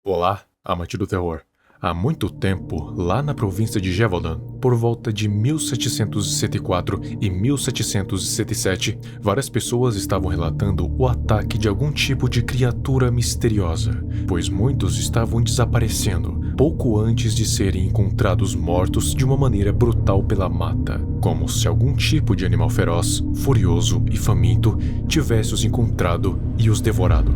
Olá, amante do terror. Há muito tempo, lá na província de Gévaudan, por volta de 1764 e 1777, várias pessoas estavam relatando o ataque de algum tipo de criatura misteriosa, pois muitos estavam desaparecendo pouco antes de serem encontrados mortos de uma maneira brutal pela mata, como se algum tipo de animal feroz, furioso e faminto tivesse os encontrado e os devorado.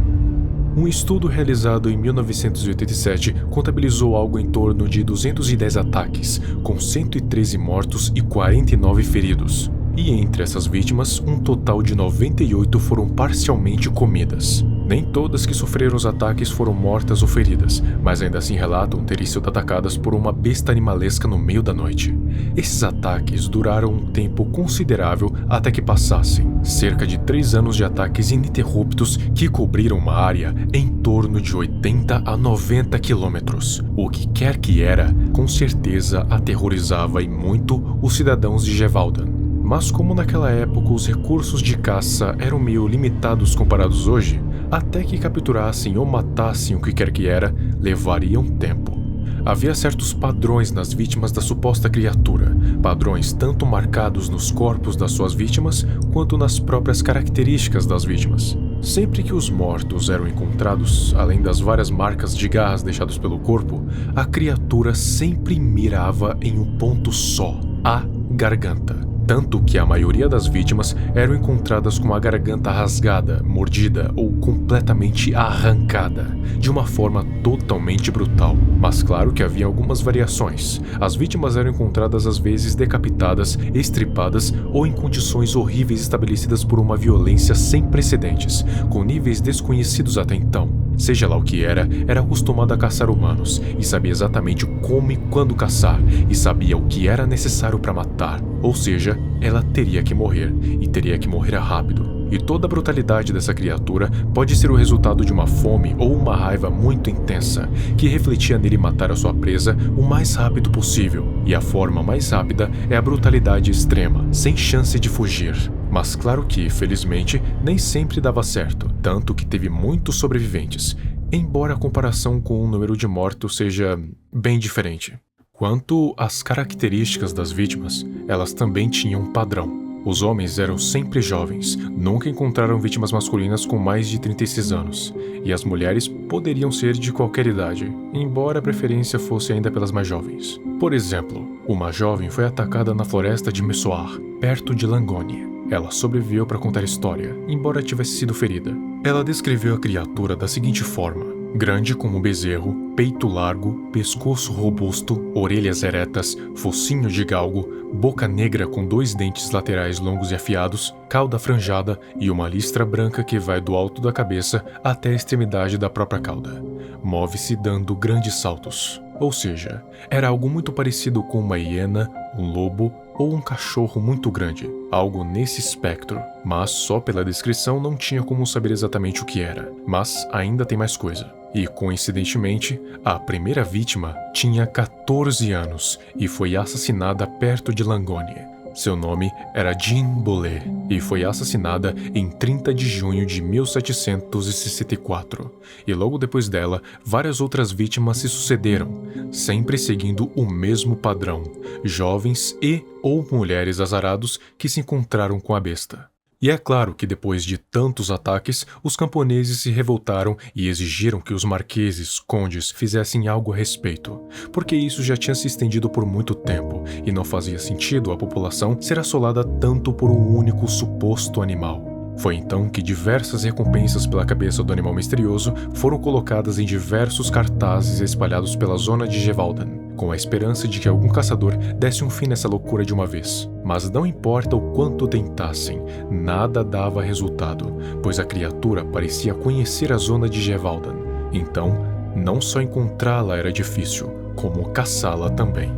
Um estudo realizado em 1987 contabilizou algo em torno de 210 ataques, com 113 mortos e 49 feridos. E entre essas vítimas, um total de 98 foram parcialmente comidas. Nem todas que sofreram os ataques foram mortas ou feridas, mas ainda assim relatam terem sido atacadas por uma besta animalesca no meio da noite. Esses ataques duraram um tempo considerável até que passassem, cerca de 3 anos de ataques ininterruptos que cobriram uma área em torno de 80 a 90 quilômetros. O que quer que era, com certeza aterrorizava e muito os cidadãos de Gévaudan. Mas como naquela época os recursos de caça eram meio limitados comparados hoje, até que capturassem ou matassem o que quer que era, levaria um tempo. Havia certos padrões nas vítimas da suposta criatura, padrões tanto marcados nos corpos das suas vítimas, quanto nas próprias características das vítimas. Sempre que os mortos eram encontrados, além das várias marcas de garras deixadas pelo corpo, a criatura sempre mirava em um ponto só, a garganta. Tanto que a maioria das vítimas eram encontradas com a garganta rasgada, mordida ou completamente arrancada, de uma forma totalmente brutal. Mas claro que havia algumas variações. As vítimas eram encontradas às vezes decapitadas, estripadas ou em condições horríveis estabelecidas por uma violência sem precedentes, com níveis desconhecidos até então. Seja lá o que era acostumada a caçar humanos, e sabia exatamente como e quando caçar, e sabia o que era necessário para matar. Ou seja, ela teria que morrer, e teria que morrer rápido. E toda a brutalidade dessa criatura pode ser o resultado de uma fome ou uma raiva muito intensa, que refletia nele matar a sua presa o mais rápido possível. E a forma mais rápida é a brutalidade extrema, sem chance de fugir. Mas claro que, felizmente, nem sempre dava certo, tanto que teve muitos sobreviventes, embora a comparação com o número de mortos seja bem diferente. Quanto às características das vítimas, elas também tinham um padrão. Os homens eram sempre jovens, nunca encontraram vítimas masculinas com mais de 36 anos, e as mulheres poderiam ser de qualquer idade, embora a preferência fosse ainda pelas mais jovens. Por exemplo, uma jovem foi atacada na floresta de Messoar, perto de Langogne. Ela sobreviveu para contar a história, embora tivesse sido ferida. Ela descreveu a criatura da seguinte forma: grande como um bezerro, peito largo, pescoço robusto, orelhas eretas, focinho de galgo, boca negra com 2 dentes laterais longos e afiados, cauda franjada e uma listra branca que vai do alto da cabeça até a extremidade da própria cauda. Move-se dando grandes saltos. Ou seja, era algo muito parecido com uma hiena, um lobo ou um cachorro muito grande, algo nesse espectro. Mas só pela descrição não tinha como saber exatamente o que era. Mas ainda tem mais coisa. E, coincidentemente, a primeira vítima tinha 14 anos e foi assassinada perto de Langogne. Seu nome era Jean Bollet e foi assassinada em 30 de junho de 1764. E logo depois dela, várias outras vítimas se sucederam, sempre seguindo o mesmo padrão: jovens e ou mulheres azarados que se encontraram com a besta. E é claro que depois de tantos ataques, os camponeses se revoltaram e exigiram que os marqueses, condes, fizessem algo a respeito, porque isso já tinha se estendido por muito tempo e não fazia sentido a população ser assolada tanto por um único suposto animal. Foi então que diversas recompensas pela cabeça do animal misterioso foram colocadas em diversos cartazes espalhados pela zona de Gévaudan, com a esperança de que algum caçador desse um fim nessa loucura de uma vez. Mas não importa o quanto tentassem, nada dava resultado, pois a criatura parecia conhecer a zona de Gévaudan. Então, não só encontrá-la era difícil, como caçá-la também.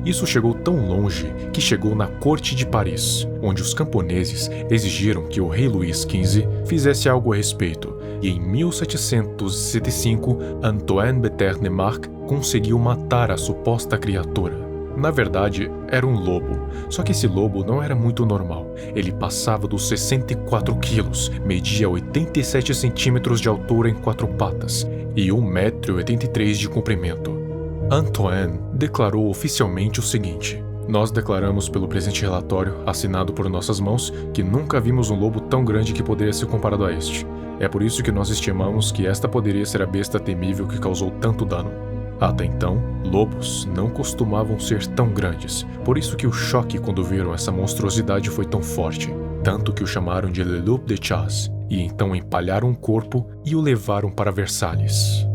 Isso chegou tão longe que chegou na corte de Paris, onde os camponeses exigiram que o rei Luís XV fizesse algo a respeito, e em 1765 Antoine Berthet-Nemarque conseguiu matar a suposta criatura. Na verdade, era um lobo, Só que esse lobo não era muito normal. Ele passava dos 64 quilos, media 87 centímetros de altura em 4 patas e 1,83 m de comprimento. Antoine declarou oficialmente o seguinte: "Nós declaramos pelo presente relatório, assinado por nossas mãos, que nunca vimos um lobo tão grande que poderia ser comparado a este. É por isso que nós estimamos que esta poderia ser a besta temível que causou tanto dano." Até então, lobos não costumavam ser tão grandes, por isso que o choque quando viram essa monstruosidade foi tão forte, tanto que o chamaram de Le Loup de Chasse, e então empalharam o corpo e o levaram para Versalhes.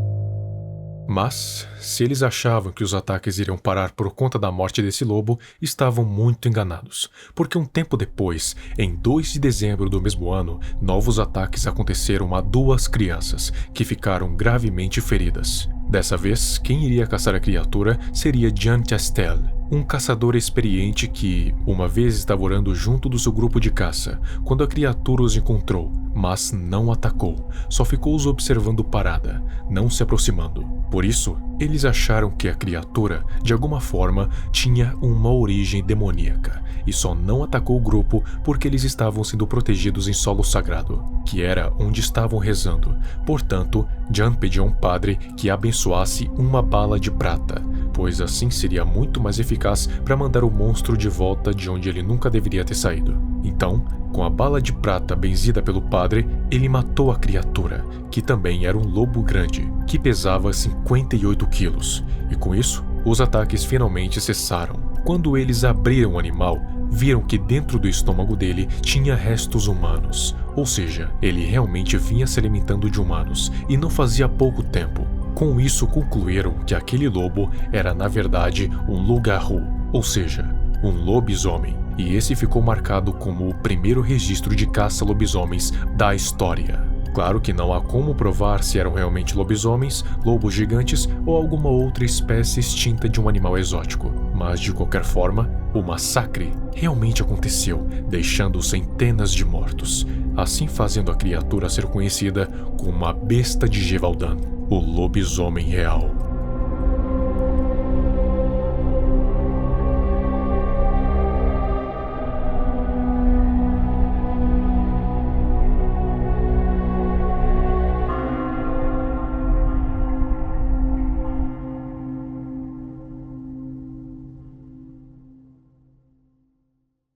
Mas, se eles achavam que os ataques iriam parar por conta da morte desse lobo, estavam muito enganados, porque um tempo depois, em 2 de dezembro do mesmo ano, novos ataques aconteceram a 2 crianças, que ficaram gravemente feridas. Dessa vez, quem iria caçar a criatura seria Jean Chastel, um caçador experiente que, uma vez estava orando junto do seu grupo de caça, quando a criatura os encontrou, mas não atacou, só ficou os observando parada, não se aproximando. Por isso, eles acharam que a criatura, de alguma forma, tinha uma origem demoníaca, e só não atacou o grupo porque eles estavam sendo protegidos em solo sagrado, que era onde estavam rezando. Portanto, Jean pediu a um padre que abençoasse uma bala de prata, pois assim seria muito mais eficaz para mandar o monstro de volta de onde ele nunca deveria ter saído. Então, com a bala de prata benzida pelo padre, ele matou a criatura, que também era um lobo grande, que pesava 58 quilos, e com isso, os ataques finalmente cessaram. Quando eles abriram o animal, viram que dentro do estômago dele tinha restos humanos, ou seja, ele realmente vinha se alimentando de humanos, e não fazia pouco tempo. Com isso, concluíram que aquele lobo era na verdade um loup-garou, ou seja, um lobisomem, e esse ficou marcado como o primeiro registro de caça-lobisomens da história. Claro que não há como provar se eram realmente lobisomens, lobos gigantes ou alguma outra espécie extinta de um animal exótico, mas de qualquer forma, o massacre realmente aconteceu, deixando centenas de mortos, assim fazendo a criatura ser conhecida como a Besta de Gévaudan, o lobisomem real.